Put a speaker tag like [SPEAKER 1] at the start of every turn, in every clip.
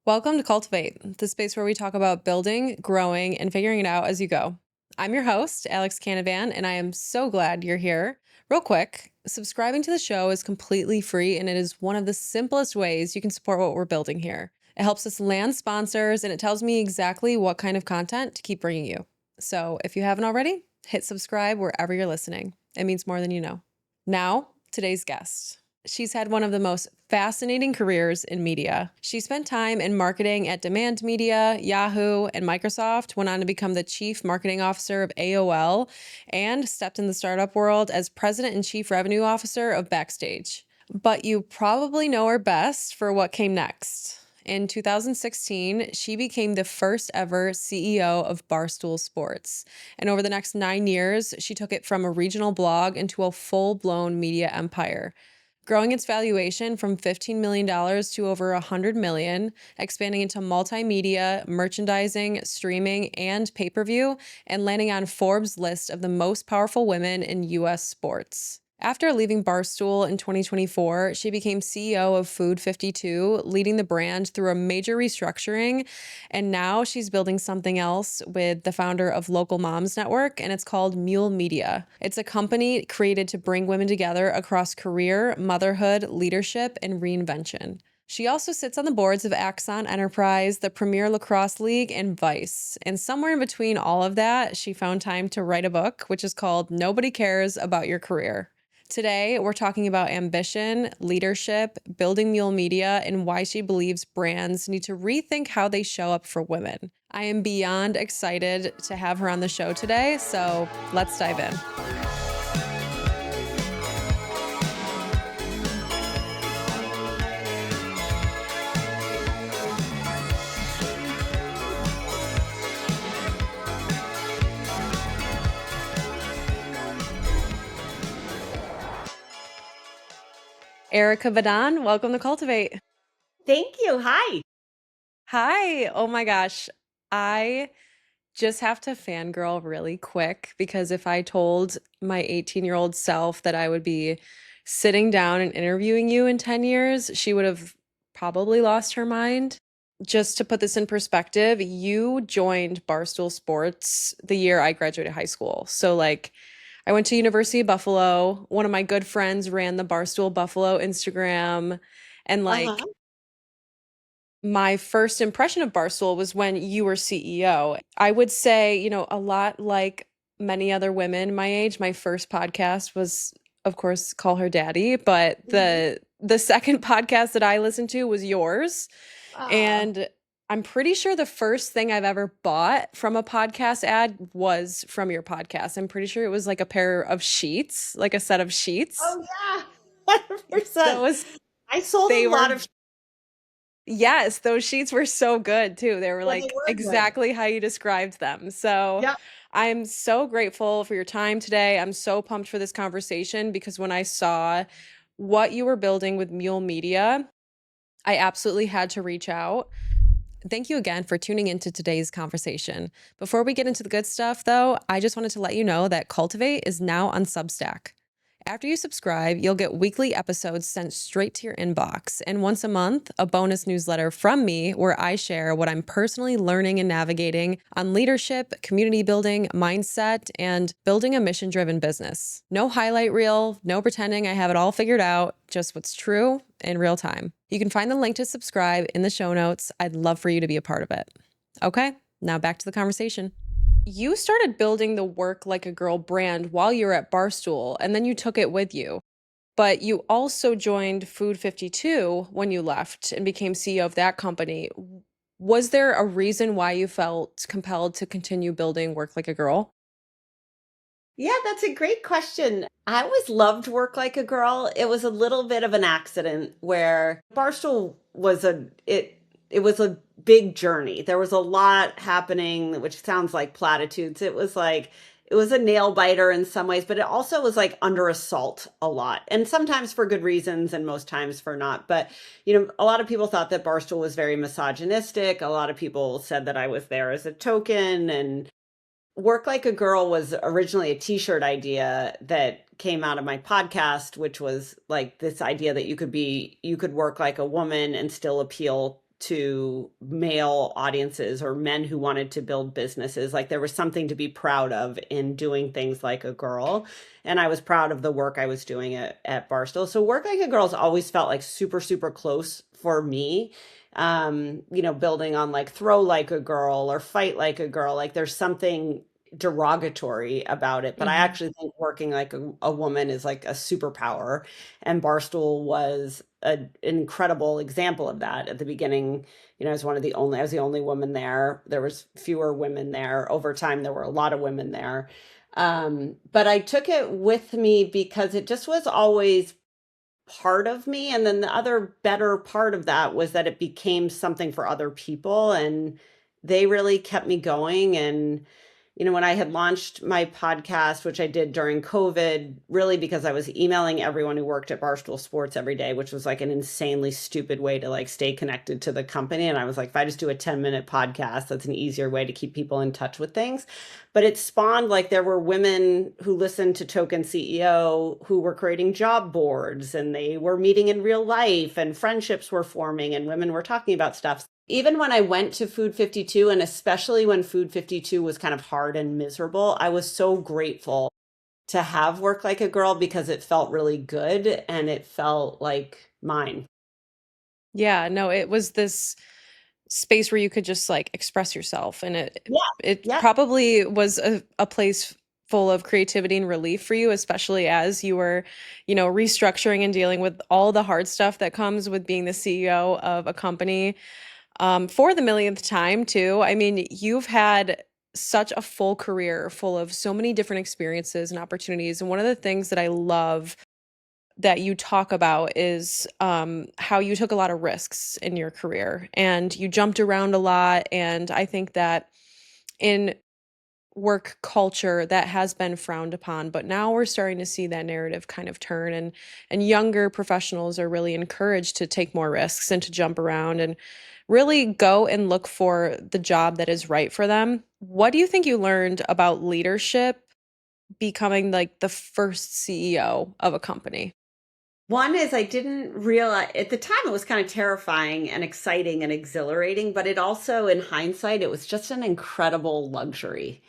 [SPEAKER 1] Welcome to Cultivate, the space where we talk about building, growing, and figuring it out as you go. I'm your host, Alex Canavan, and I am so glad you're here. Real quick, subscribing to the show is completely free, and it is one of the simplest ways you can support what we're building here. It helps us land sponsors, and it tells me exactly what kind of content to keep bringing you. So if you haven't already, hit subscribe wherever you're listening. It means more than you know. Now, today's guest. She's had one of the most fascinating careers in media. She spent time in marketing at Demand Media, Yahoo, and Microsoft, went on to become the chief marketing officer of AOL, and stepped in the startup world as president and chief revenue officer of Backstage. But you probably know her best for what came next. In 2016, she became the first ever CEO of Barstool Sports. And over the next 9 years, she took it from a regional blog into a full-blown media empire, growing its valuation from $15 million to over $100 million, expanding into multimedia, merchandising, streaming, and pay-per-view, and landing on Forbes' list of the most powerful women in U.S. sports. After leaving Barstool in 2024, she became CEO of Food 52, leading the brand through a major restructuring. And now she's building something else with the founder of Local Moms Network, and it's called Mule Media. It's a company created to bring women together across career, motherhood, leadership, and reinvention. She also sits on the boards of AXON Enterprise, the Premier Lacrosse League, and Vice. And somewhere in between all of that, she found time to write a book, which is called Nobody Cares About Your Career. Today, we're talking about ambition, leadership, building Mule Media, and why she believes brands need to rethink how they show up for women. I am beyond excited to have her on the show today, so let's dive in. Erika Badan, welcome to Cultivate.
[SPEAKER 2] Thank you. Hi.
[SPEAKER 1] Hi. Oh my gosh. I just have to fangirl really quick because if I told my 18-year-old self that I would be sitting down and interviewing you in 10 years, she would have probably lost her mind. Just to put this in perspective, you joined Barstool Sports the year I graduated high school. So I went to University of Buffalo. One of my good friends ran the Barstool Buffalo Instagram. And
[SPEAKER 2] Uh-huh.
[SPEAKER 1] my first impression of Barstool was when you were CEO. I would say, a lot like many other women my age, my first podcast was, of course, Call Her Daddy. But the second podcast that I listened to was yours.
[SPEAKER 2] Aw.
[SPEAKER 1] And I'm pretty sure the first thing I've ever bought from a podcast ad was from your podcast. I'm pretty sure it was like a pair of sheets, like a set of sheets.
[SPEAKER 2] Oh yeah. 100%.
[SPEAKER 1] Those,
[SPEAKER 2] I sold
[SPEAKER 1] they
[SPEAKER 2] a lot
[SPEAKER 1] were,
[SPEAKER 2] of
[SPEAKER 1] yes, those sheets were so good too. They were
[SPEAKER 2] yeah, they
[SPEAKER 1] like
[SPEAKER 2] were good.
[SPEAKER 1] exactly how you described them. So
[SPEAKER 2] Yep.
[SPEAKER 1] I'm so grateful for your time today. I'm so pumped for this conversation because when I saw what you were building with Mule Media, I absolutely had to reach out. Thank you again for tuning into today's conversation. Before we get into the good stuff, though, I just wanted to let you know that Cultivate is now on Substack. After you subscribe, you'll get weekly episodes sent straight to your inbox, and once a month, a bonus newsletter from me where I share what I'm personally learning and navigating on leadership, community building, mindset, and building a mission-driven business. No highlight reel, no pretending I have it all figured out, just what's true in real time. You can find the link to subscribe in the show notes. I'd love for you to be a part of it. Okay, now back to the conversation. You started building the Work Like a Girl brand while you were at Barstool, and then you took it with you. But you also joined Food 52 when you left and became CEO of that company. Was there a reason why you felt compelled to continue building Work Like a Girl?
[SPEAKER 2] Yeah, that's a great question. I always loved Work Like a Girl. It was a little bit of an accident where Barstool was it was a big journey. There was a lot happening, which sounds like platitudes. It was a nail biter in some ways, but it also was like under assault a lot. And sometimes for good reasons and most times for not. But, a lot of people thought that Barstool was very misogynistic. A lot of people said that I was there as a token, and Work Like a Girl was originally a t-shirt idea that came out of my podcast, which was like this idea that you could work like a woman and still appeal to male audiences or men who wanted to build businesses. Like there was something to be proud of in doing things like a girl. And I was proud of the work I was doing at Barstool. So work like a girl's always felt like super, super close for me. Building on like throw like a girl or fight like a girl. Like there's something derogatory about it, but I
[SPEAKER 1] Mhm.
[SPEAKER 2] actually think working like a woman is like a superpower. And Barstool was an incredible example of that at the beginning. I was the only woman there. There was fewer women there. Over time, there were a lot of women there. But I took it with me because it just was always part of me. And then the other better part of that was that it became something for other people and they really kept me going. And when I had launched my podcast, which I did during COVID, really because I was emailing everyone who worked at Barstool Sports every day, which was like an insanely stupid way to like stay connected to the company. And I was like, if I just do a 10-minute podcast, that's an easier way to keep people in touch with things. But it spawned like there were women who listened to Token CEO who were creating job boards and they were meeting in real life and friendships were forming and women were talking about stuff. Even when I went to Food 52, and especially when Food 52 was kind of hard and miserable, I was so grateful to have Work Like a Girl because it felt really good and it felt like mine.
[SPEAKER 1] Yeah, no, it was this space where you could just like express yourself, and it
[SPEAKER 2] Yeah.
[SPEAKER 1] it
[SPEAKER 2] Yeah.
[SPEAKER 1] probably was a place full of creativity and relief for you, especially as you were, restructuring and dealing with all the hard stuff that comes with being the CEO of a company, for the millionth time too. I mean, you've had such a full career full of so many different experiences and opportunities. And one of the things that I love that you talk about is how you took a lot of risks in your career and you jumped around a lot. And I think that in work culture that has been frowned upon, but now we're starting to see that narrative kind of turn, and younger professionals are really encouraged to take more risks and to jump around and really go and look for the job that is right for them. What do you think you learned about leadership becoming like the first CEO of a company?
[SPEAKER 2] One is I didn't realize at the time it was kind of terrifying and exciting and exhilarating, but it also, in hindsight, it was just an incredible luxury.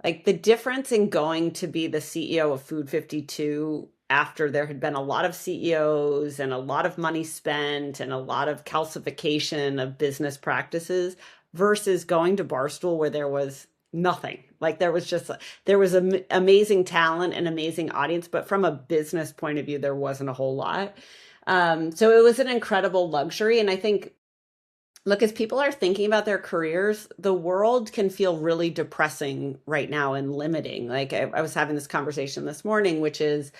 [SPEAKER 2] Like the difference in going to be the CEO of Food 52 after there had been a lot of CEOs and a lot of money spent and a lot of calcification of business practices versus going to Barstool where there was nothing. Like there was amazing talent and amazing audience, but from a business point of view, there wasn't a whole lot. So it was an incredible luxury. And I think, look, as people are thinking about their careers, the world can feel really depressing right now and limiting. Like I was having this conversation this morning, which is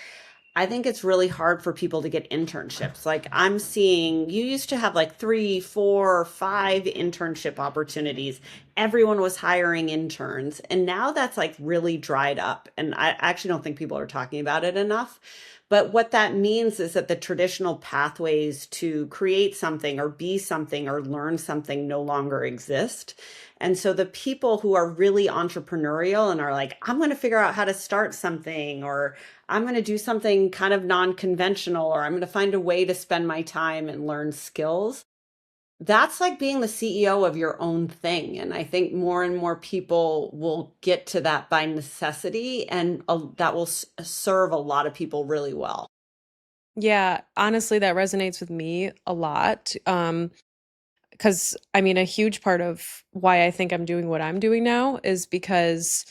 [SPEAKER 2] I think it's really hard for people to get internships. Like I'm seeing you used to have like 3, 4, 5 internship opportunities. Everyone was hiring interns. And now that's like really dried up. And I actually don't think people are talking about it enough. But what that means is that the traditional pathways to create something or be something or learn something no longer exist. And so the people who are really entrepreneurial and are like, I'm going to figure out how to start something, or I'm going to do something kind of non-conventional, or I'm going to find a way to spend my time and learn skills. That's like being the CEO of your own thing. And I think more and more people will get to that by necessity, and that will serve a lot of people really well.
[SPEAKER 1] Yeah, honestly, that resonates with me a lot. Because I mean, a huge part of why I think I'm doing what I'm doing now is because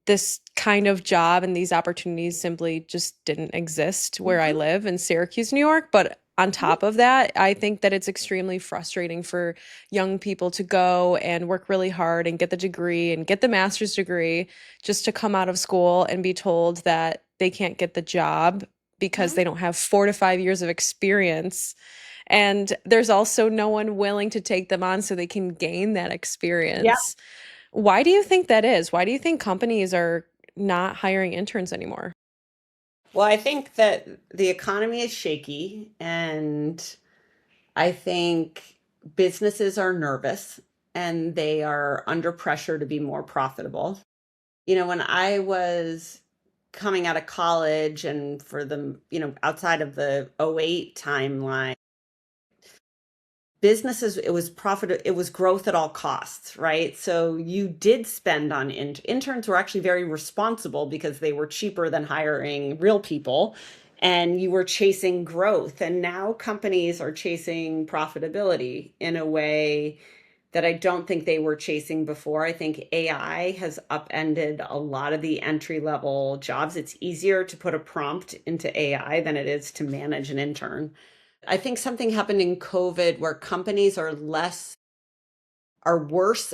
[SPEAKER 1] this kind of job and these opportunities simply just didn't exist where I
[SPEAKER 2] Mhm.
[SPEAKER 1] live in Syracuse, New York. But on top of that, I think that it's extremely frustrating for young people to go and work really hard and get the degree and get the master's degree just to come out of school and be told that they can't get the job because
[SPEAKER 2] Mhm.
[SPEAKER 1] they don't have 4 to 5 years of experience. And there's also no one willing to take them on so they can gain that
[SPEAKER 2] Yeah.
[SPEAKER 1] experience. Why do you think that is? Why do you think companies are not hiring interns anymore?
[SPEAKER 2] Well, I think that the economy is shaky, and I think businesses are nervous and they are under pressure to be more profitable. When I was coming out of college and for the, outside of the '08 timeline, businesses, it was profit, it was growth at all costs, right? So you did spend on interns were actually very responsible because they were cheaper than hiring real people, and you were chasing growth. And now companies are chasing profitability in a way that I don't think they were chasing before. I think AI has upended a lot of the entry level jobs. It's easier to put a prompt into AI than it is to manage an intern. I think something happened in COVID where companies are worse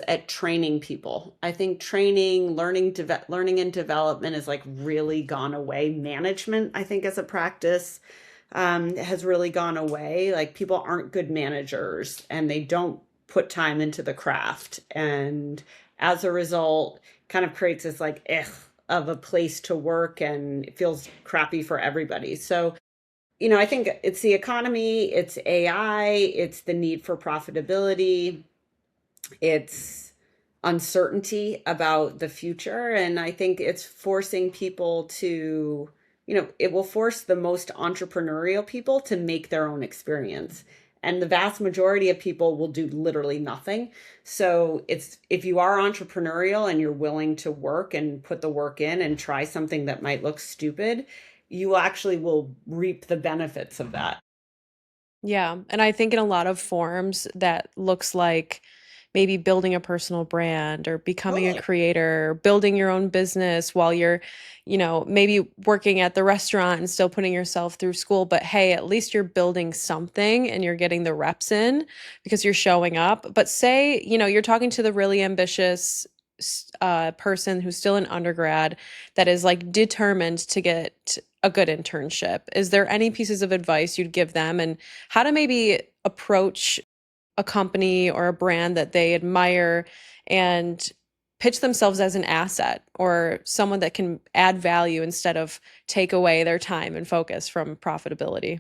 [SPEAKER 2] at training people. I think training, learning and development is like really gone away. Management, I think, as a practice, has really gone away. Like people aren't good managers and they don't put time into the craft, and as a result, kind of creates this like of a place to work, and it feels crappy for everybody. So I think it's the economy, it's AI, it's the need for profitability, it's uncertainty about the future. And I think it's forcing people to, it will force the most entrepreneurial people to make their own experience. And the vast majority of people will do literally nothing. So it's, if you are entrepreneurial and you're willing to work and put the work in and try something that might look stupid, you actually will reap the benefits of that.
[SPEAKER 1] Yeah. And I think in a lot of forms that looks like maybe building a personal brand or becoming a
[SPEAKER 2] Totally.
[SPEAKER 1] creator, building your own business while you're, maybe working at the restaurant and still putting yourself through school. But hey, at least you're building something and you're getting the reps in because you're showing up. But say, you're talking to the really ambitious person who's still an undergrad that is like determined to get a good internship. Is there any pieces of advice you'd give them and how to maybe approach a company or a brand that they admire and pitch themselves as an asset or someone that can add value instead of take away their time and focus from profitability?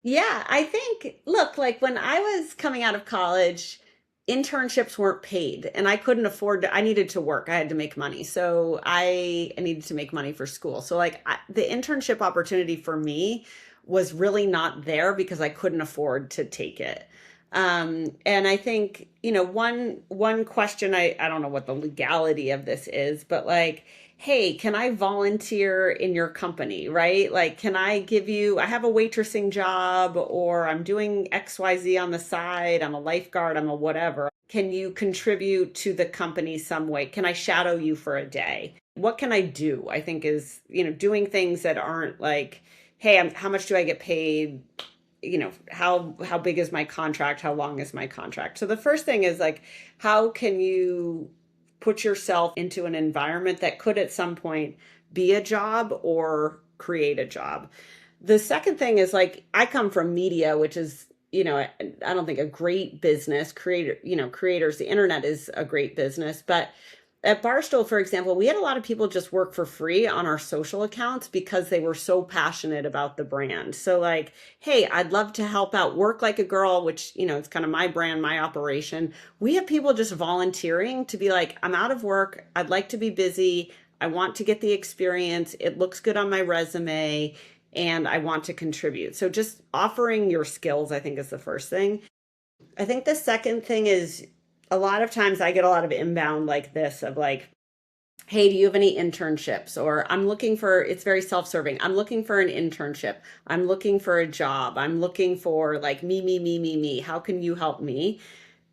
[SPEAKER 2] Yeah, I think, look, like when I was coming out of college, internships weren't paid and I couldn't afford to, I needed to work. I had to make money. So I needed to make money for school. So like the internship opportunity for me was really not there because I couldn't afford to take it. And I think, one question, I don't know what the legality of this is, but like, hey, can I volunteer in your company, right? Like, can I give you, I have a waitressing job or I'm doing XYZ on the side, I'm a lifeguard, I'm a whatever. Can you contribute to the company some way? Can I shadow you for a day? What can I do? I think is, doing things that aren't like, hey, how much do I get paid? How big is my contract, how long is my contract? So the first thing is like, how can you put yourself into an environment that could at some point be a job or create a job? The second thing is like, I come from media, which is, I don't think a great business creators, the internet is a great business, but at Barstool, for example, we had a lot of people just work for free on our social accounts because they were so passionate about the brand. So like, hey, I'd love to help out Work Like a Girl, which, it's kind of my brand, my operation. We have people just volunteering to be like, I'm out of work. I'd like to be busy. I want to get the experience. It looks good on my resume and I want to contribute. So just offering your skills, I think, is the first thing. I think the second thing is, a lot of times I get a lot of inbound like this of like, hey, do you have any internships? Or I'm looking for, it's very self-serving. I'm looking for an internship. I'm looking for a job. I'm looking for like me. How can you help me?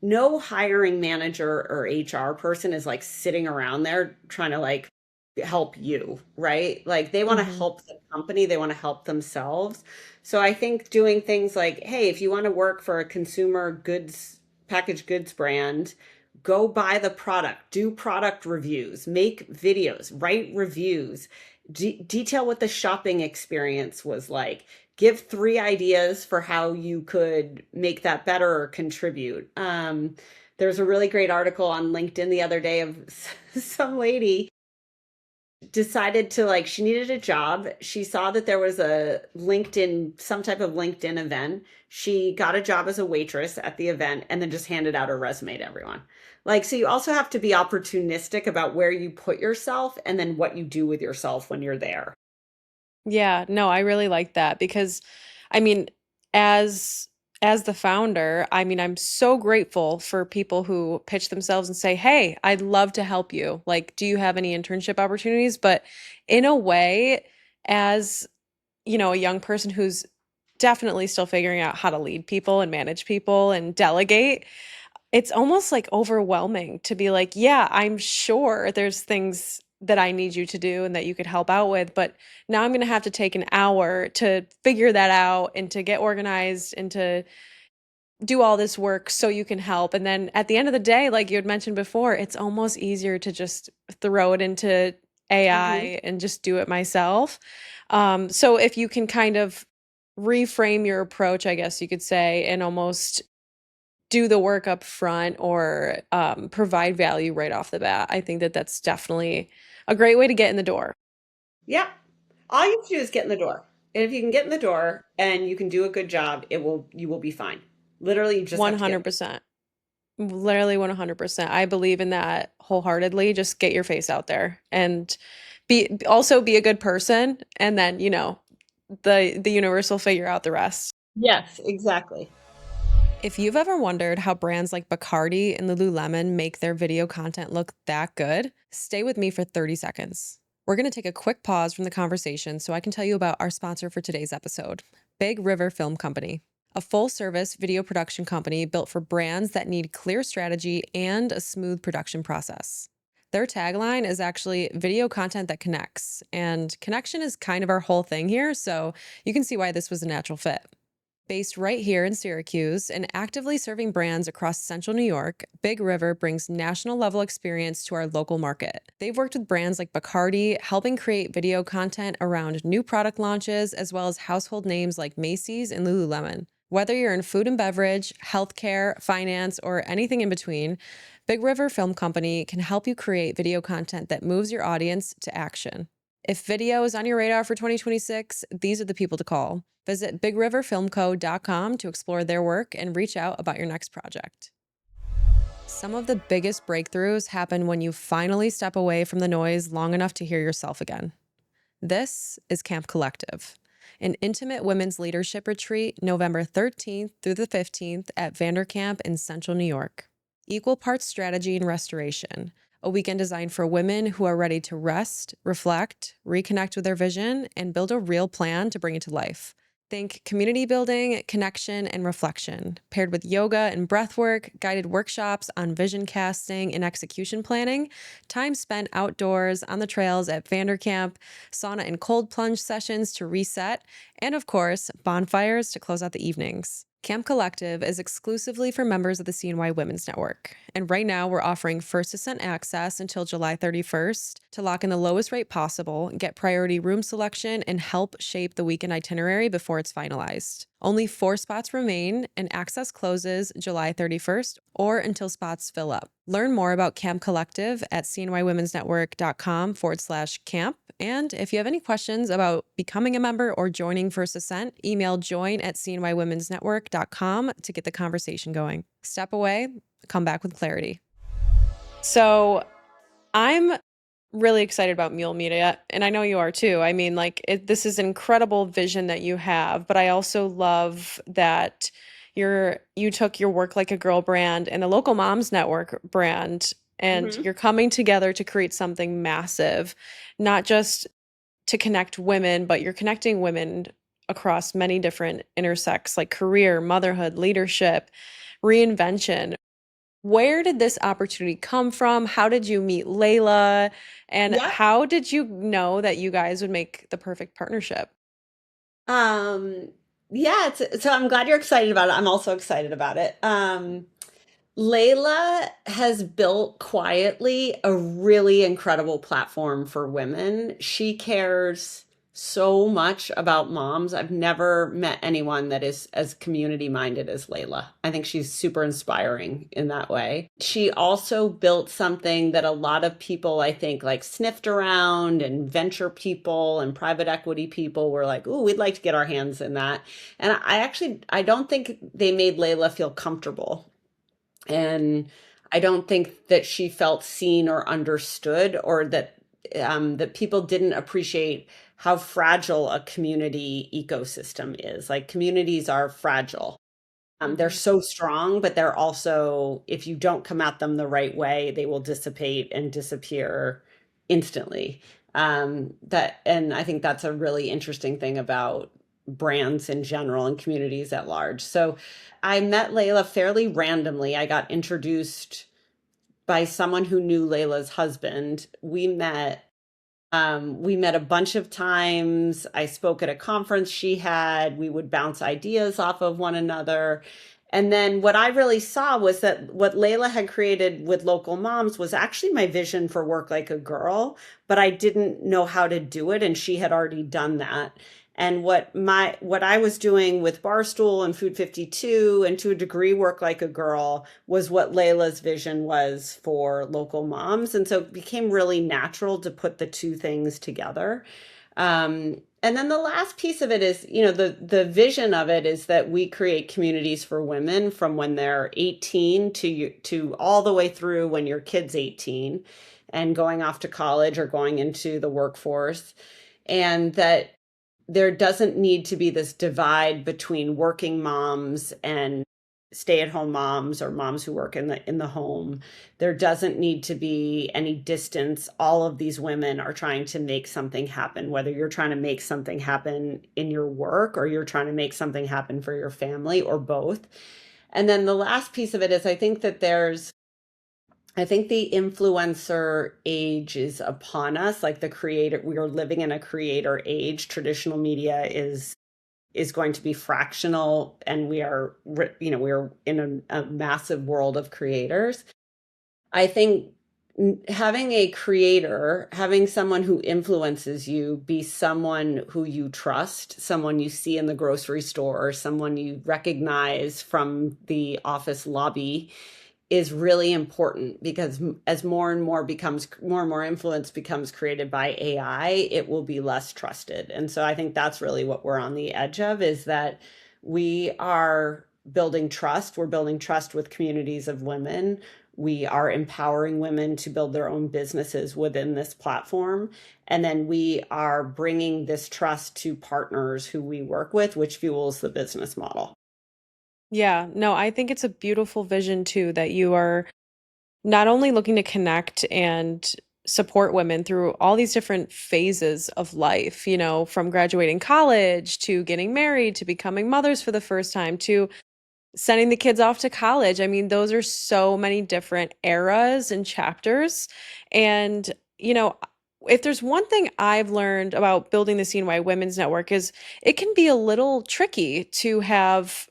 [SPEAKER 2] No hiring manager or HR person is like sitting around there trying to like help you, right? Like they want to
[SPEAKER 1] Mhm.
[SPEAKER 2] help the company, they want to help themselves. So I think doing things like, hey, if you want to work for a consumer goods, packaged goods brand, go buy the product, do product reviews, make videos, write reviews, detail what the shopping experience was like. Give 3 ideas for how you could make that better or contribute. There's a really great article on LinkedIn the other day of some lady decided to like, she needed a job. She saw that there was a LinkedIn, some type of LinkedIn event. She got a job as a waitress at the event and then just handed out her resume to everyone. Like, so you also have to be opportunistic about where you put yourself and then what you do with yourself when you're there.
[SPEAKER 1] Yeah, no, I really like that because I mean, as as the founder, I mean, I'm so grateful for people who pitch themselves and say, "Hey, I'd love to help you. Like, do you have any internship opportunities?" But in a way, as a young person who's definitely still figuring out how to lead people and manage people and delegate, it's almost like overwhelming to be like, yeah, I'm sure there's things that I need you to do and that you could help out with, but now I'm going to have to take an hour to figure that out and to get organized and to do all this work so you can help. And then at the end of the day, like you had mentioned before, it's almost easier to just throw it into AI
[SPEAKER 2] Hmm.
[SPEAKER 1] and just do it myself. So if you can kind of reframe your approach, I guess you could say, and almost do the work up front or provide value right off the bat, I think that that's definitely a great way to get in the door.
[SPEAKER 2] Yeah. All you have to do is get in the door. And if you can get in the door and you can do a good job, you will be fine. Literally, you just have to get.
[SPEAKER 1] 100%. Literally 100%. I believe in that wholeheartedly. Just get your face out there and be a good person, and then, the universe will figure out the rest.
[SPEAKER 2] Yes, exactly.
[SPEAKER 1] If you've ever wondered how brands like Bacardi and Lululemon make their video content look that good, stay with me for 30 seconds. We're going to take a quick pause from the conversation so I can tell you about our sponsor for today's episode, Big River Film Company, a full-service video production company built for brands that need clear strategy and a smooth production process. Their tagline is actually video content that connects, and connection is kind of our whole thing here, so you can see why this was a natural fit. Based right here in Syracuse and actively serving brands across central New York, Big River brings national level experience to our local market. They've worked with brands like Bacardi, helping create video content around new product launches, as well as household names like Macy's and Lululemon. Whether you're in food and beverage, healthcare, finance, or anything in between, Big River Film Company can help you create video content that moves your audience to action. If video is on your radar for 2026, these are the people to call. Visit bigriverfilmco.com to explore their work and reach out about your next project. Some of the biggest breakthroughs happen when you finally step away from the noise long enough to hear yourself again. This is Camp Collective, an intimate women's leadership retreat November 13th through the 15th at Vanderkamp in Central New York. Equal parts strategy and restoration, a weekend designed for women who are ready to rest, reflect, reconnect with their vision, and build a real plan to bring it to life. Think community building, connection, and reflection, paired with yoga and breathwork, guided workshops on vision casting and execution planning, time spent outdoors on the trails at Vanderkamp, sauna and cold plunge sessions to reset, and of course, bonfires to close out the evenings. Camp Collective is exclusively for members of the CNY Women's Network, and right now we're offering First Ascent access until July 31st to lock in the lowest rate possible, get priority room selection, and help shape the weekend itinerary before it's finalized. Only 4 spots remain, and access closes July 31st or until spots fill up. Learn more about Camp Collective at cnywomensnetwork.com/camp. And if you have any questions about becoming a member or joining First Ascent, email join@cnywomensnetwork.com to get the conversation going. Step away, come back with clarity. So I'm really excited about Mule Media, and I know you are too. I mean, like, this is an incredible vision that you have, but I also love that you took your Work Like a Girl brand and the Local Moms Network brand, and
[SPEAKER 2] Hmm.
[SPEAKER 1] you're coming together to create something massive, not just to connect women, but you're connecting women across many different intersects like career, motherhood, leadership, reinvention. Where did this opportunity come from? How did you meet Layla? And
[SPEAKER 2] Yeah.
[SPEAKER 1] how did you know that you guys would make the perfect partnership?
[SPEAKER 2] Um, yeah, so I'm glad you're excited about it. I'm also excited about it. Layla has built quietly a really incredible platform for women. She cares so much about moms. I've never met anyone that is as community minded as Layla. I think she's super inspiring in that way. She also built something that a lot of people, I think, like sniffed around, and venture people and private equity people were like, "Ooh, we'd like to get our hands in that." And I don't think they made Layla feel comfortable, and I don't think that she felt seen or understood, or that people didn't appreciate how fragile a community ecosystem is. Like, communities are fragile. They're
[SPEAKER 1] Mhm.
[SPEAKER 2] so strong, but they're also, if you don't come at them the right way, they will dissipate and disappear instantly. And I think that's a really interesting thing about brands in general and communities at large. So I met Layla fairly randomly. I got introduced by someone who knew Layla's husband. We met a bunch of times. I spoke at a conference she had. We would bounce ideas off of one another. And then what I really saw was that what Layla had created with local moms was actually my vision for Work Like a Girl, but I didn't know how to do it, and she had already done that. And what I was doing with Barstool and Food 52 and to a degree Work Like a Girl was what Layla's vision was for local moms. And so it became really natural to put the two things together. And then the last piece of it is, the vision of it is that we create communities for women from when they're 18 to all the way through when your kid's 18 and going off to college or going into the workforce. And that there doesn't need to be this divide between working moms and stay-at-home moms or moms who work in the home. There doesn't need to be any distance. All of these women are trying to make something happen, whether you're trying to make something happen in your work or you're trying to make something happen for your family or both. And then the last piece of it is I think the influencer age is upon us, like the creator, we are living in a creator age. Traditional media is going to be fractional, and we are in a massive world of creators. I think having a creator, having someone who influences you, be someone who you trust, someone you see in the grocery store, someone you recognize from the office lobby, is really important, because as more and more influence becomes created by AI, it will be less trusted. And so I think that's really what we're on the edge of, is that we are building trust. We're building trust with communities of women. We are empowering women to build their own businesses within this platform. And then we are bringing this trust to partners who we work with, which fuels the business model.
[SPEAKER 1] Yeah, no, I think it's a beautiful vision too that you are not only looking to connect and support women through all these different phases of life, from graduating college to getting married to becoming mothers for the first time to sending the kids off to college. I mean, those are so many different eras and chapters. And, if there's one thing I've learned about building the CNY Women's Network is it can be a little tricky to have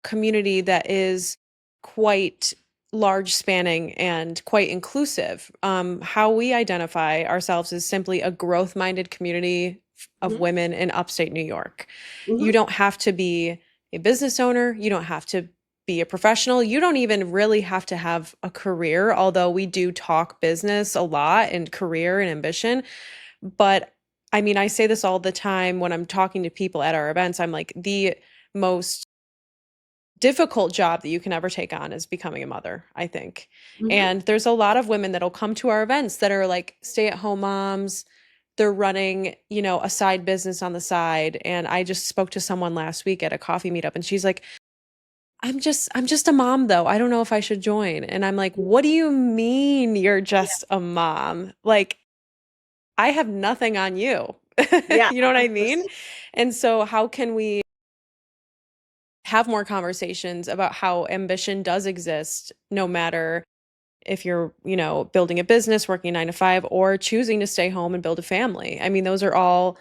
[SPEAKER 1] community that is quite large spanning and quite inclusive. How we identify ourselves is simply a growth minded community of
[SPEAKER 2] Mhm.
[SPEAKER 1] women in upstate New York. You
[SPEAKER 2] Mhm.
[SPEAKER 1] don't have to be a business owner, you don't have to be a professional, you don't even really have to have a career, although we do talk business a lot and career and ambition. But I mean, I say this all the time when I'm talking to people at our events. I'm like, the most difficult job that you can ever take on is becoming a mother, I think.
[SPEAKER 2] Mhm.
[SPEAKER 1] And there's a lot of women that'll come to our events that are like stay-at-home moms. They're running, a side business on the side. And I just spoke to someone last week at a coffee meetup and she's like, I'm just a mom though. I don't know if I should join. And I'm like, what do you mean you're just a mom? Like, I have nothing on you.
[SPEAKER 2] Yeah.
[SPEAKER 1] You know what I mean? And so how can we have more conversations about how ambition does exist no matter if you're, building a business, working 9 to 5, or choosing to stay home and build a family. I mean, those are all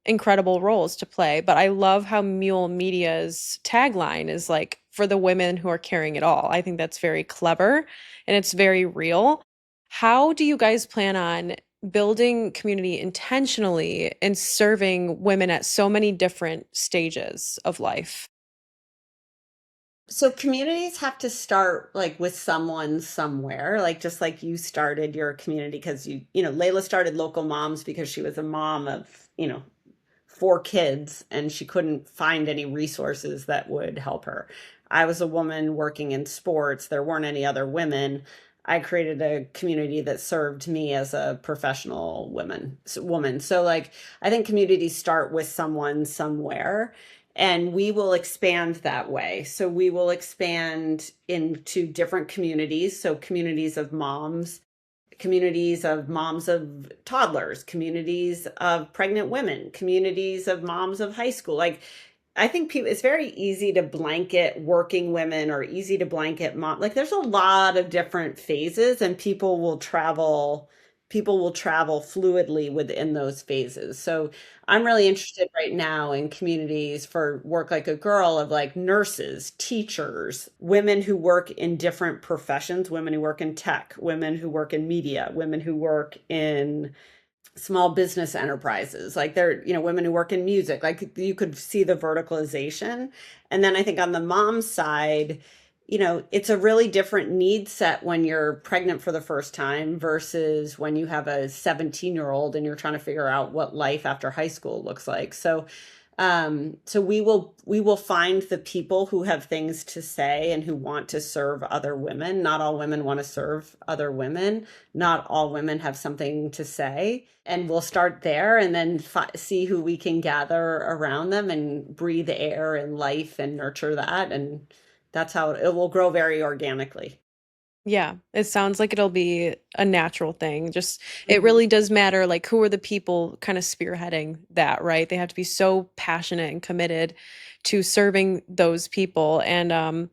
[SPEAKER 1] incredible roles to play. But I love how Mule Media's tagline is like, for the women who are carrying it all. I think that's very clever and it's very real. How do you guys plan on building community intentionally and serving women at so many different stages of life?
[SPEAKER 2] So communities have to start like with someone somewhere, like just like you started your community because Layla started Local Moms because she was a mom of, 4 kids and she couldn't find any resources that would help her. I was a woman working in sports. There weren't any other women. I created a community that served me as a professional woman. So like I think communities start with someone somewhere. And we will expand that way. So we will expand into different communities. So communities of moms of toddlers, communities of pregnant women, communities of moms of high school. Like, I think people, it's very easy to blanket working women or easy to blanket mom. Like, there's a lot of different phases, and people will travel fluidly within those phases. So I'm really interested right now in communities for work like a girl, of like nurses, teachers, women who work in different professions, women who work in tech, women who work in media, women who work in small business enterprises, like they're, women who work in music. Like, you could see the verticalization. And then I think on the mom side, it's a really different need set when you're pregnant for the first time versus when you have a 17-year-old and you're trying to figure out what life after high school looks like. So we will find the people who have things to say and who want to serve other women. Not all women want to serve other women. Not all women have something to say. And we'll start there, and then see who we can gather around them and breathe air and life and nurture that. And that's how it will grow very organically.
[SPEAKER 1] Yeah, it sounds like it'll be a natural thing. Just it
[SPEAKER 2] Mhm.
[SPEAKER 1] really does matter like who are the people kind of spearheading that, right? They have to be so passionate and committed to serving those people. And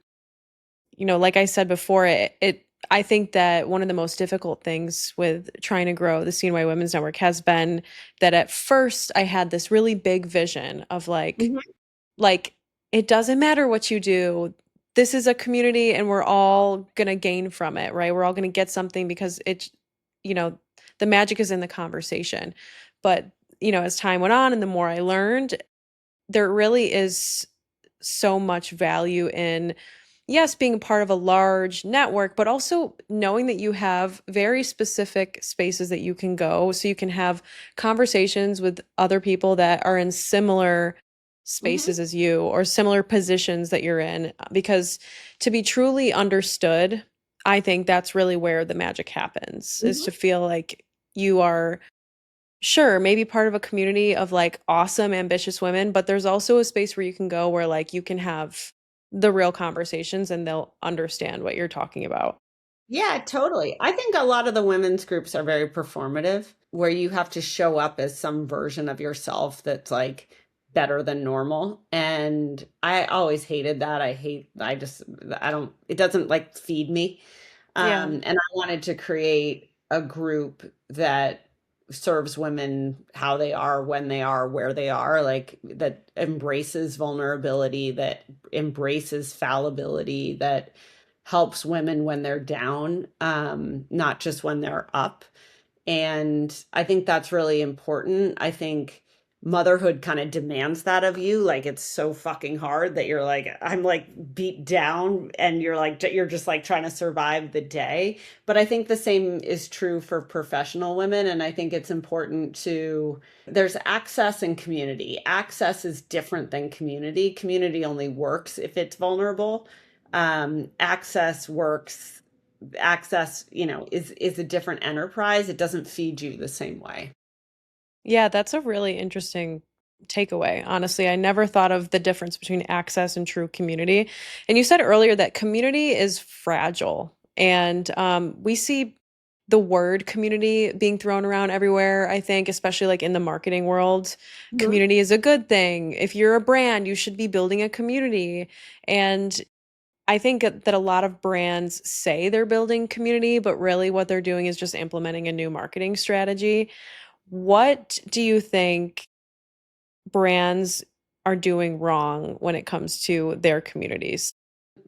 [SPEAKER 1] like I said before, it I think that one of the most difficult things with trying to grow the CNY Women's Network has been that at first I had this really big vision of
[SPEAKER 2] Mhm.
[SPEAKER 1] like it doesn't matter what you do. This is a community and we're all going to gain from it, right? We're all going to get something because you know, the magic is in the conversation. But, as time went on and the more I learned, there really is so much value in, yes, being part of a large network, but also knowing that you have very specific spaces that you can go so you can have conversations with other people that are in similar
[SPEAKER 2] Mhm.
[SPEAKER 1] spaces as you or similar positions that you're in. Because to be truly understood, I think that's really where the magic happens, is
[SPEAKER 2] Mhm.
[SPEAKER 1] to feel like you are sure, maybe part of a community of like awesome, ambitious women, but there's also a space where you can go where like you can have the real conversations and they'll understand what you're talking about.
[SPEAKER 2] Yeah, totally. I think a lot of the women's groups are very performative, where you have to show up as some version of yourself that's like better than normal. And I always hated that. I don't, it doesn't like feed me.
[SPEAKER 1] Yeah.
[SPEAKER 2] And I wanted to create a group that serves women how they are, when they are, where they are, like that embraces vulnerability, that embraces fallibility, that helps women when they're down, not just when they're up. And I think that's really important. I think motherhood kind of demands that of you. Like, it's so fucking hard that you're like, I'm like beat down, and you're just like trying to survive the day. But I think the same is true for professional women. And I think it's important to, there's access and community. Access is different than community. Community only works if it's vulnerable. Access works, access, is a different enterprise. It doesn't feed you the same way.
[SPEAKER 1] Yeah, that's a really interesting takeaway. Honestly, I never thought of the difference between access and true community. And you said earlier that community is fragile. And we see the word community being thrown around everywhere, I think, especially like in the marketing world.
[SPEAKER 2] Mhm.
[SPEAKER 1] Community is a good thing. If you're a brand, you should be building a community. And I think that a lot of brands say they're building community, but really what they're doing is just implementing a new marketing strategy. What do you think brands are doing wrong when it comes to their communities?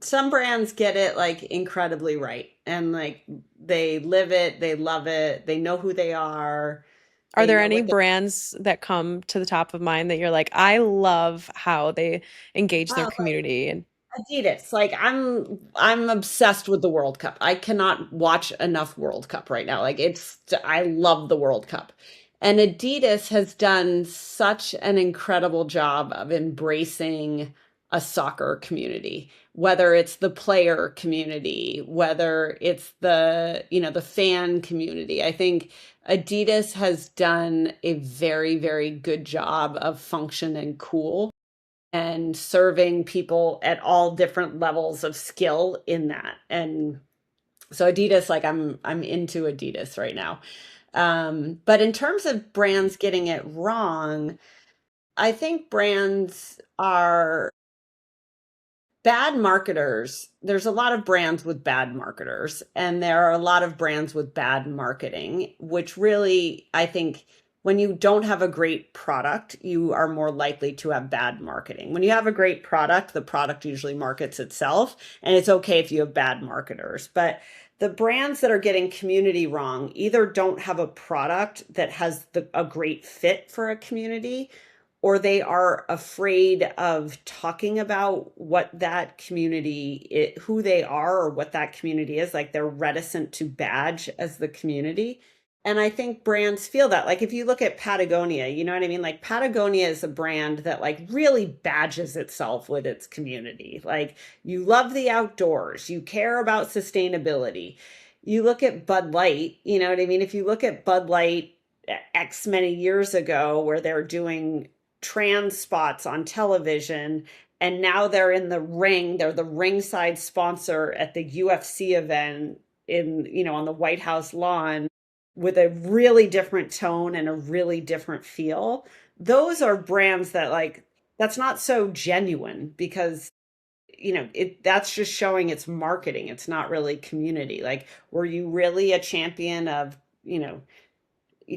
[SPEAKER 2] Some brands get it like incredibly right, and like they live it, they love it, they know who they are,
[SPEAKER 1] Are
[SPEAKER 2] they
[SPEAKER 1] there
[SPEAKER 2] know
[SPEAKER 1] any
[SPEAKER 2] what they
[SPEAKER 1] brands that come to the top of mind that you're like, I love how they engage their
[SPEAKER 2] oh,
[SPEAKER 1] community? And
[SPEAKER 2] Adidas. Like, I'm obsessed with the World Cup. I cannot watch enough World Cup right now. Like, I love the World Cup. And Adidas has done such an incredible job of embracing a soccer community, whether it's the player community, whether it's the fan community. I think Adidas has done a very, very good job of function and cool. and serving people at all different levels of skill in that. And so Adidas, like I'm into Adidas right now. But in terms of brands getting it wrong, I think brands are bad marketers. There's a lot of brands with bad marketers, and there are a lot of brands with bad marketing, which really, I think, when you don't have a great product, you are more likely to have bad marketing. When you have a great product, the product usually markets itself, and it's okay if you have bad marketers. But the brands that are getting community wrong either don't have a product that has a great fit for a community, or they are afraid of talking about what that community, who they are, or what that community is. Like, they're reticent to badge as the community. And I think brands feel that. Like, if you look at Patagonia, you know what I mean? Like, Patagonia is a brand that like really badges itself with its community. Like, you love the outdoors, you care about sustainability. You look at Bud Light, you know what I mean? If you look at Bud Light X many years ago, where they're doing trans spots on television, and now they're in the ring, they're the ringside sponsor at the UFC event in, on the White House lawn, with a really different tone and a really different feel. Those are brands that, like, that's not so genuine, because that's just showing it's marketing. It's not really community. Like, were you really a champion of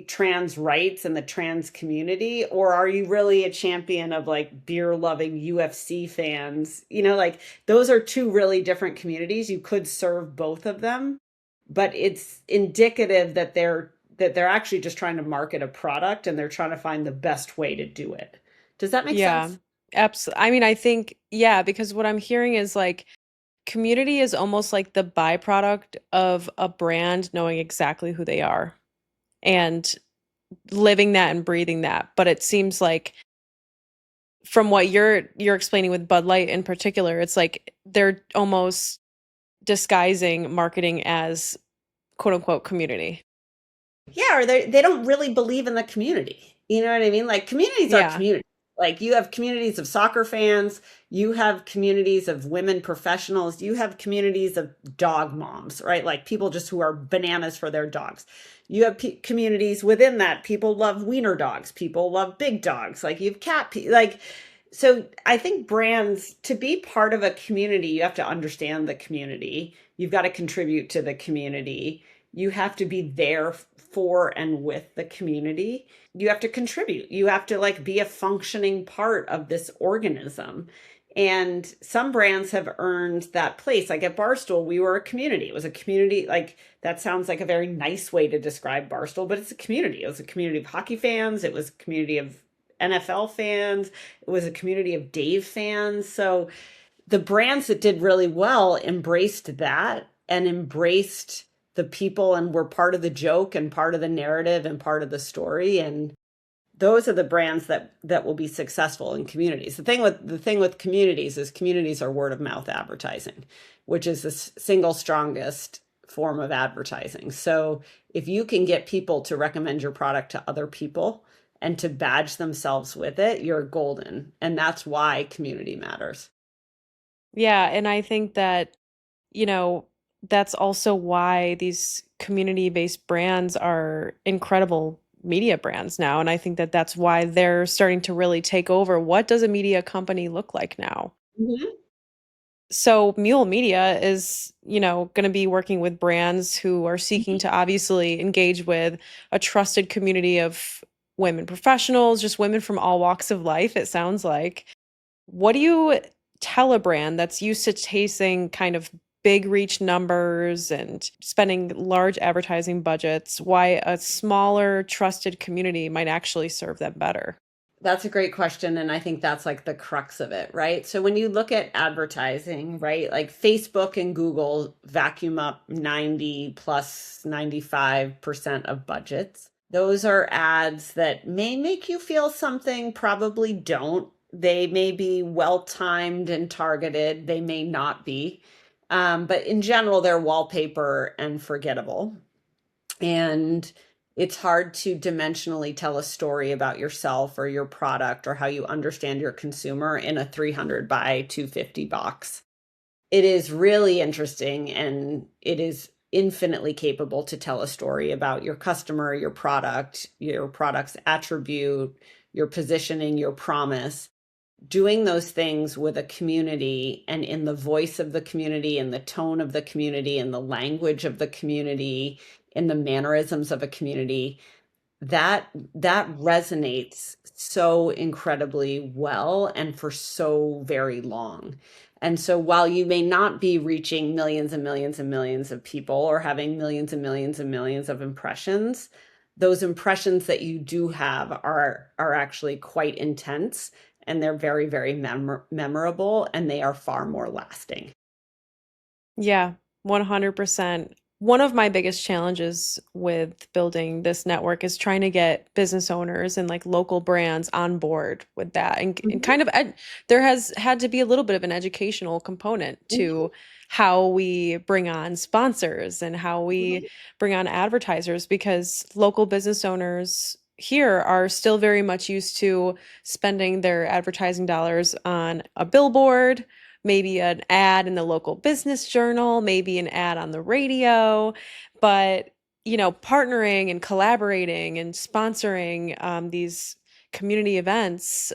[SPEAKER 2] trans rights and the trans community, or are you really a champion of like beer loving UFC fans? Like, those are two really different communities. You could serve both of them, but it's indicative that they're actually just trying to market a product, and they're trying to find the best way to do it. Does that make
[SPEAKER 1] Yeah,
[SPEAKER 2] sense?
[SPEAKER 1] absolutely. I mean, I think, yeah, because what I'm hearing is like community is almost like the byproduct of a brand knowing exactly who they are and living that and breathing that. But it seems like from what you're explaining with Bud Light in particular, it's like they're almost disguising marketing as quote unquote community.
[SPEAKER 2] Yeah, or they don't really believe in the community. You know what I mean? Like, communities are
[SPEAKER 1] Yeah.
[SPEAKER 2] communities. Like, you have communities of soccer fans, you have communities of women professionals, you have communities of dog moms, right? Like, people just who are bananas for their dogs. You have communities within that. People love wiener dogs, people love big dogs. Like, you have like, so I think brands, to be part of a community, you have to understand the community. You've got to contribute to the community. You have to be there for and with the community. You have to contribute. You have to like be a functioning part of this organism. And some brands have earned that place. Like at Barstool, we were a community. It was a community. Like, that sounds like a very nice way to describe Barstool, but it's a community. It was a community of hockey fans. It was a community of NFL fans. It was a community of Dave fans. So the brands that did really well embraced that, and embraced the people, and were part of the joke and part of the narrative and part of the story. And those are the brands that will be successful in communities. The thing with communities is communities are word of mouth advertising, which is the single strongest form of advertising. So if you can get people to recommend your product to other people and to badge themselves with it, you're golden. And that's why community matters.
[SPEAKER 1] Yeah, and I think that, you know, that's also why these community-based brands are incredible media brands now, and I think that that's why they're starting to really take over. What does a media company look like now?
[SPEAKER 2] Mhm.
[SPEAKER 1] So Mule Media is, going to be working with brands who are seeking
[SPEAKER 2] Mhm.
[SPEAKER 1] to obviously engage with a trusted community of women professionals, just women from all walks of life, it sounds like. What do you tell a brand that's used to chasing kind of big reach numbers and spending large advertising budgets, why a smaller, trusted community might actually serve them better?
[SPEAKER 2] That's a great question. And I think that's like the crux of it, right? So when you look at advertising, right, like Facebook and Google vacuum up 90 plus 95% of budgets. Those are ads that may make you feel something, probably don't. They may be well timed and targeted, they may not be. But in general, they're wallpaper and forgettable. And It's hard to dimensionally tell a story about yourself or your product or how you understand your consumer in a 300 by 250 box. It is really interesting, and it is infinitely capable to tell a story about your customer, your product's attribute, your positioning, your promise. Doing those things with a community and in the voice of the community, in the tone of the community, in the language of the community, in the mannerisms of a community, that resonates so incredibly well and for so very long. And so while you may not be reaching millions and millions and millions of people or having millions and millions and millions of impressions, those impressions that you do have are actually quite intense, and they're very, very memorable, and they are far more lasting.
[SPEAKER 1] Yeah, 100%. One of my biggest challenges with building this network is trying to get business owners and like local brands on board with that. And
[SPEAKER 2] Mhm,
[SPEAKER 1] kind of there has had to be a little bit of an educational component
[SPEAKER 2] mhm,
[SPEAKER 1] to how we bring on sponsors and how we
[SPEAKER 2] mhm,
[SPEAKER 1] bring on advertisers, because local business owners here are still very much used to spending their advertising dollars on a billboard, maybe an ad in the local business journal, maybe an ad on the radio. But, partnering and collaborating and sponsoring these community events,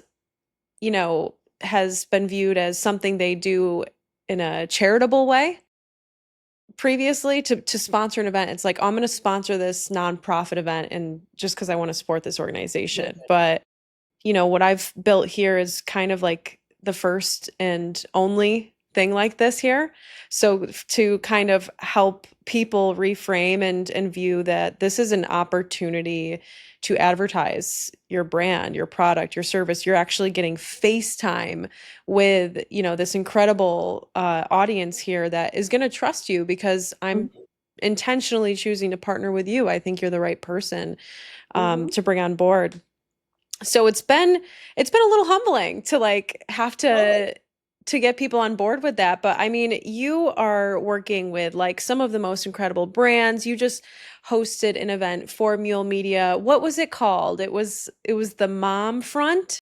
[SPEAKER 1] has been viewed as something they do in a charitable way. Previously, to sponsor an event, it's like, oh, I'm going to sponsor this nonprofit event and just because I want to support this organization. But what I've built here is kind of like the first and only thing like this here. So to kind of help people reframe and view that this is an opportunity to advertise your brand, your product, your service. You're actually getting FaceTime with, this incredible audience here that is going to trust you because I'm
[SPEAKER 2] mhm,
[SPEAKER 1] intentionally choosing to partner with you. I think you're the right person
[SPEAKER 2] mhm.
[SPEAKER 1] to bring on board. So it's been a little humbling to like have
[SPEAKER 2] Totally.
[SPEAKER 1] to get people on board with that. But I mean, you are working with like some of the most incredible brands. You just hosted an event for Mule Media. What was it called? It was the Mom Front.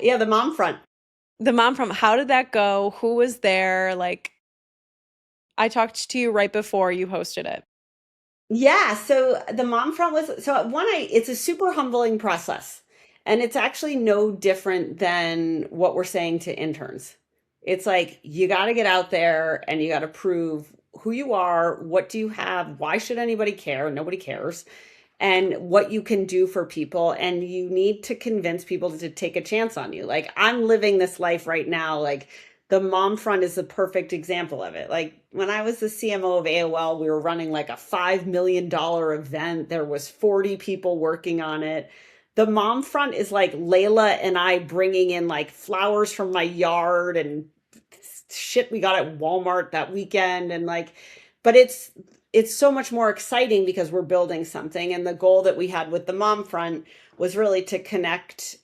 [SPEAKER 2] Yeah, the mom front.
[SPEAKER 1] The Mom Front. How did that go? Who was there? Like, I talked to you right before you hosted it.
[SPEAKER 2] Yeah, so the mom front was so it's a super humbling process. And it's actually no different than what we're saying to interns. It's like you got to get out there and you got to prove who you are, what do you have, why should anybody care? Nobody cares. And what you can do for people, and you need to convince people to take a chance on you. Like I'm living this life right now, like the mom front is the perfect example of it. Like when I was the CMO of AOL, we were running like a $5 million event. There was 40 people working on it. The mom front is like Layla and I bringing in like flowers from my yard and shit we got at Walmart that weekend, and like, but it's so much more exciting because we're building something. And the goal that we had with the mom front was really to connect,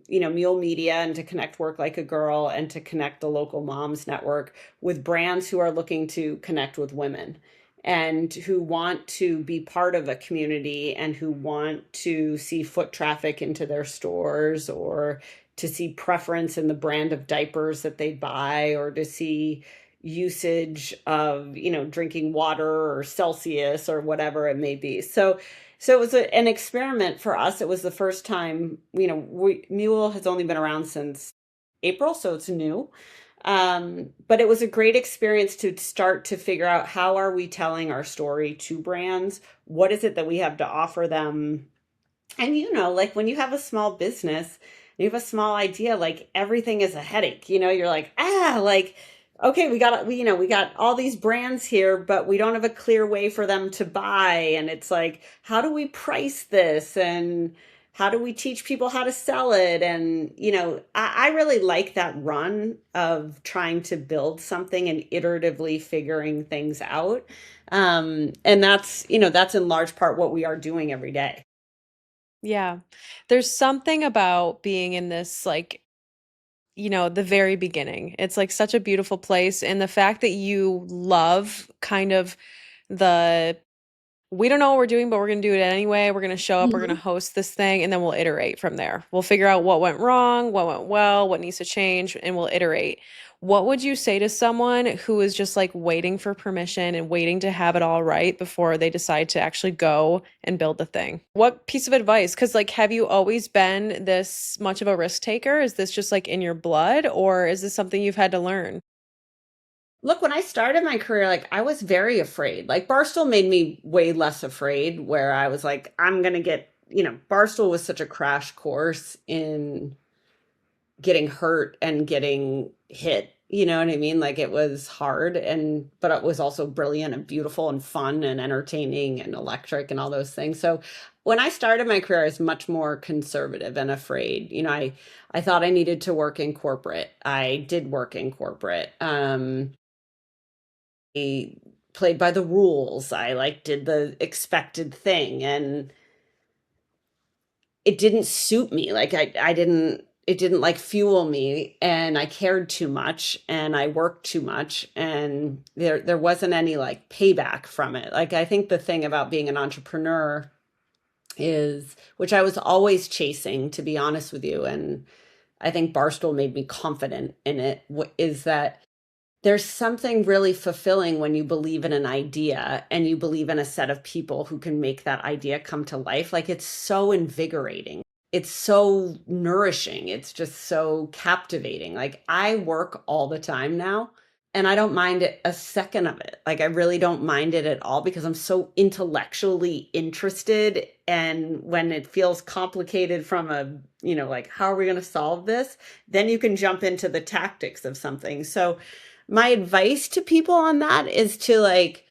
[SPEAKER 2] Mule Media, and to connect Work Like a Girl, and to connect the local moms network with brands who are looking to connect with women and who want to be part of a community and who want to see foot traffic into their stores, or to see preference in the brand of diapers that they buy, or to see usage of, drinking water or Celsius or whatever it may be. So it was an experiment for us. It was the first time, Mule has only been around since April, so it's new. But it was a great experience to start to figure out, how are we telling our story to brands? What is it that we have to offer them? And like when you have a small business, you have a small idea, like everything is a headache. You're like, like, okay, we got all these brands here, but we don't have a clear way for them to buy. And it's like, how do we price this? And how do we teach people how to sell it? And, I really like that run of trying to build something and iteratively figuring things out. And that's in large part what we are doing every day.
[SPEAKER 1] Yeah. There's something about being in this like, the very beginning. It's like such a beautiful place. And the fact that you love kind of the we don't know what we're doing, but we're going to do it anyway. We're going to show up, we're going to
[SPEAKER 2] Mhm.
[SPEAKER 1] host this thing, and then we'll iterate from there. We'll figure out what went wrong, what went well, what needs to change, and we'll iterate. What would you say to someone who is just like waiting for permission and waiting to have it all right before they decide to actually go and build the thing? What piece of advice? Because, like, have you always been this much of a risk taker? Is this just like in your blood, or is this something you've had to learn?
[SPEAKER 2] Look, when I started my career, like I was very afraid. Like Barstool made me way less afraid, where I was like, I'm gonna get, Barstool was such a crash course in getting hurt and getting hit. You know what I mean? Like it was hard but it was also brilliant and beautiful and fun and entertaining and electric and all those things. So when I started my career, I was much more conservative and afraid. I thought I needed to work in corporate. I did work in corporate. I played by the rules. I like did the expected thing, and it didn't suit me. Like I didn't it didn't like fuel me, and I cared too much and I worked too much, and there wasn't any like payback from it. Like I think the thing about being an entrepreneur is, which I was always chasing, to be honest with you, and I think Barstool made me confident in it, is that there's something really fulfilling when you believe in an idea and you believe in a set of people who can make that idea come to life. Like it's so invigorating. It's so nourishing. It's just so captivating. Like I work all the time now and I don't mind it a second of it. Like I really don't mind it at all because I'm so intellectually interested. And when it feels complicated from like, how are we going to solve this? Then you can jump into the tactics of something. So, my advice to people on that is to like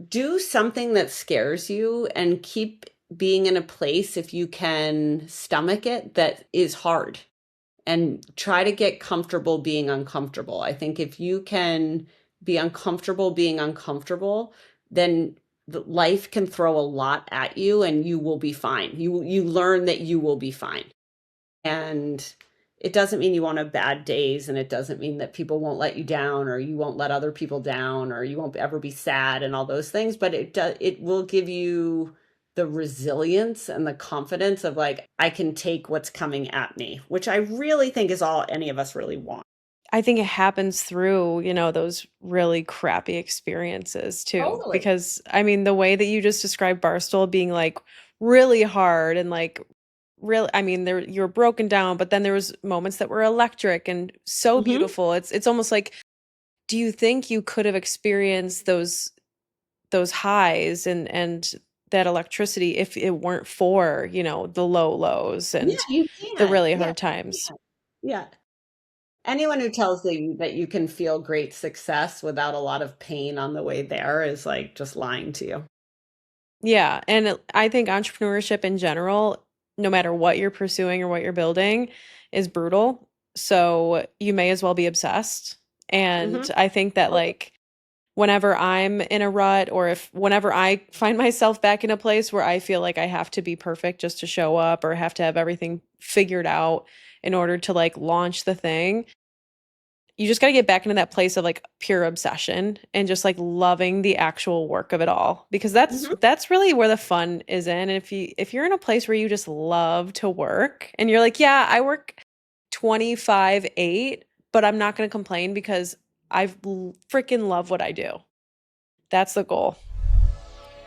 [SPEAKER 2] do something that scares you and keep being in a place, if you can stomach it, that is hard, and try to get comfortable being uncomfortable. I think if you can be uncomfortable being uncomfortable, then life can throw a lot at you and you will be fine. You learn that you will be fine. And it doesn't mean you won't have bad days, and it doesn't mean that people won't let you down or you won't let other people down or you won't ever be sad and all those things, but it will give you the resilience and the confidence of like, I can take what's coming at me, which I really think is all any of us really want.
[SPEAKER 1] I think it happens through, those really crappy experiences too.
[SPEAKER 2] Totally.
[SPEAKER 1] Because I mean, the way that you just described Barstool being like really hard and like real, I mean, you were broken down, but then there was moments that were electric and so
[SPEAKER 2] Hmm.
[SPEAKER 1] beautiful. It's almost like, do you think you could have experienced those highs and that electricity if it weren't for, the low lows
[SPEAKER 2] Yeah,
[SPEAKER 1] and
[SPEAKER 2] you
[SPEAKER 1] the
[SPEAKER 2] can.
[SPEAKER 1] really
[SPEAKER 2] Yeah,
[SPEAKER 1] hard times?
[SPEAKER 2] yeah, yeah. Anyone who tells you that you can feel great success without a lot of pain on the way there is like just lying to you.
[SPEAKER 1] Yeah, and I think entrepreneurship in general, no matter what you're pursuing or what you're building, is brutal. So you may as well be obsessed. And
[SPEAKER 2] Hmm.
[SPEAKER 1] I think that like whenever I'm in a rut or if whenever I find myself back in a place where I feel like I have to be perfect just to show up or have to have everything figured out in order to like launch the thing, you just got to get back into that place of like pure obsession and just like loving the actual work of it all, because
[SPEAKER 2] Hmm.
[SPEAKER 1] that's really where the fun is in. And if you're in a place where you just love to work and you're like, yeah, I work 25/8, but I'm not going to complain because freaking love what I do. That's the goal.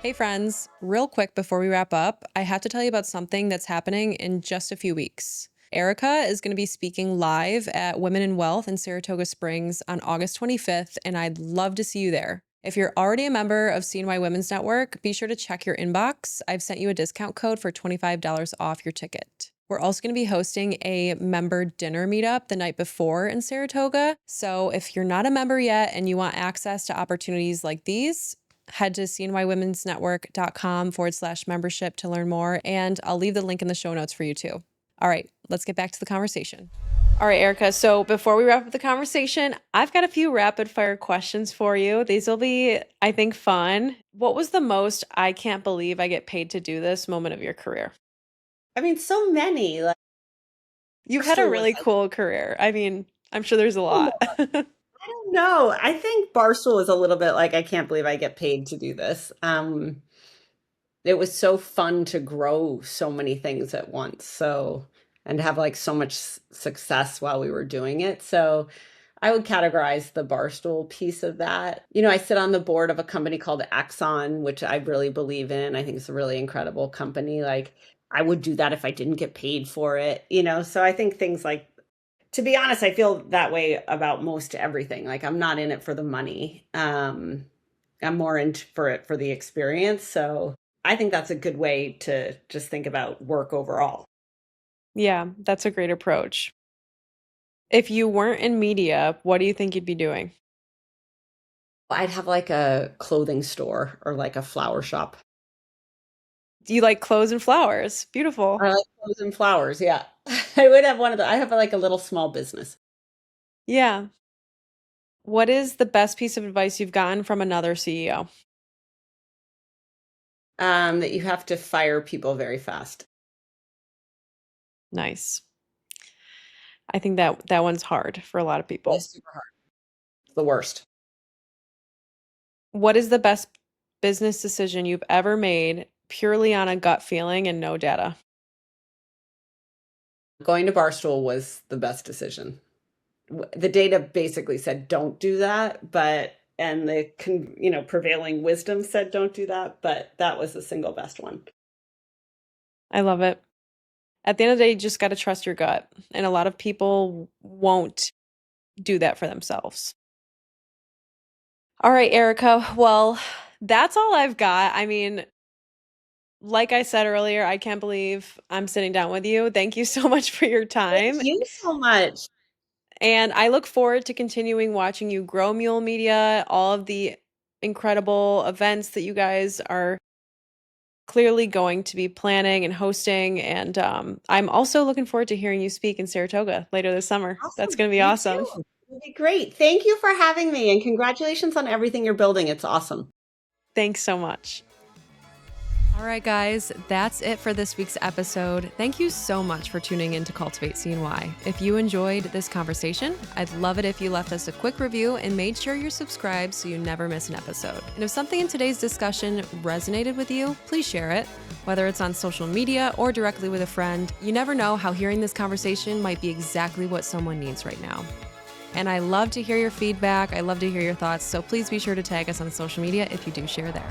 [SPEAKER 1] Hey friends, real quick before we wrap up, I have to tell you about something that's happening in just a few weeks. Erika is going to be speaking live at Women in Wealth in Saratoga Springs on August 25th, and I'd love to see you there. If you're already a member of CNY Women's Network, be sure to check your inbox. I've sent you a discount code for $25 off your ticket. We're also going to be hosting a member dinner meetup the night before in Saratoga. So if you're not a member yet and you want access to opportunities like these, head to cnywomensnetwork.com/membership to learn more. And I'll leave the link in the show notes for you too. All right, let's get back to the conversation. All right, Erika. So before we wrap up the conversation, I've got a few rapid fire questions for you. These will be, I think, fun. What was the most I can't believe I get paid to do this moment of your career?
[SPEAKER 2] I mean, so many. Like
[SPEAKER 1] You've had a
[SPEAKER 2] Barstool was
[SPEAKER 1] really
[SPEAKER 2] like,
[SPEAKER 1] cool career. I mean, I'm sure there's a
[SPEAKER 2] I don't know.
[SPEAKER 1] lot.
[SPEAKER 2] I don't know. I think Barstool was a little bit like, I can't believe I get paid to do this. it was so fun to grow so many things at once. So, and have like so much success while we were doing it. So, I would categorize the Barstool piece of that. I sit on the board of a company called AXON, which I really believe in. I think it's a really incredible company. Like, I would do that if I didn't get paid for it. So I think things like, to be honest, I feel that way about most everything. Like, I'm not in it for the money. I'm more in for it for the experience. So I think that's a good way to just think about work overall.
[SPEAKER 1] Yeah, that's a great approach. If you weren't in media, what do you think you'd be doing?
[SPEAKER 2] I'd have like a clothing store or like a flower shop.
[SPEAKER 1] Do you like clothes and flowers? Beautiful.
[SPEAKER 2] I like clothes and flowers. Yeah. I would have one of the, I have like a little small business
[SPEAKER 1] Yeah. What is the best piece of advice you've gotten from another CEO?
[SPEAKER 2] that you have to fire people very fast.
[SPEAKER 1] Nice. I think that one's hard for a lot of people.
[SPEAKER 2] It's super hard. It's the worst.
[SPEAKER 1] What is the best business decision you've ever made purely on a gut feeling and no data?
[SPEAKER 2] Going to Barstool was the best decision. The data basically said don't do that, but and the prevailing wisdom said don't do that, but that was the single best one.
[SPEAKER 1] I love it. At the end of the day, you just got to trust your gut. And a lot of people won't do that for themselves. All right, Erika. Well, that's all I've got. I mean, like I said earlier, I can't believe I'm sitting down with you. Thank you so much for your
[SPEAKER 2] Thank
[SPEAKER 1] time.
[SPEAKER 2] you so much.
[SPEAKER 1] And I look forward to continuing watching you grow Mule Media, all of the incredible events that you guys are clearly going to be planning and hosting. And I'm also looking forward to hearing you speak in Saratoga later this summer. That's
[SPEAKER 2] Awesome.
[SPEAKER 1] going to be
[SPEAKER 2] Me
[SPEAKER 1] awesome.
[SPEAKER 2] too. It'll be great. Thank you for having me and congratulations on everything you're building. It's awesome.
[SPEAKER 1] Thanks so much. All right, guys, that's it for this week's episode. Thank you so much for tuning in to Cultivate CNY. If you enjoyed this conversation, I'd love it if you left us a quick review and made sure you're subscribed so you never miss an episode. And if something in today's discussion resonated with you, please share it, whether it's on social media or directly with a friend. You never know how hearing this conversation might be exactly what someone needs right now. And I love to hear your feedback. I love to hear your thoughts. So please be sure to tag us on social media if you do share there.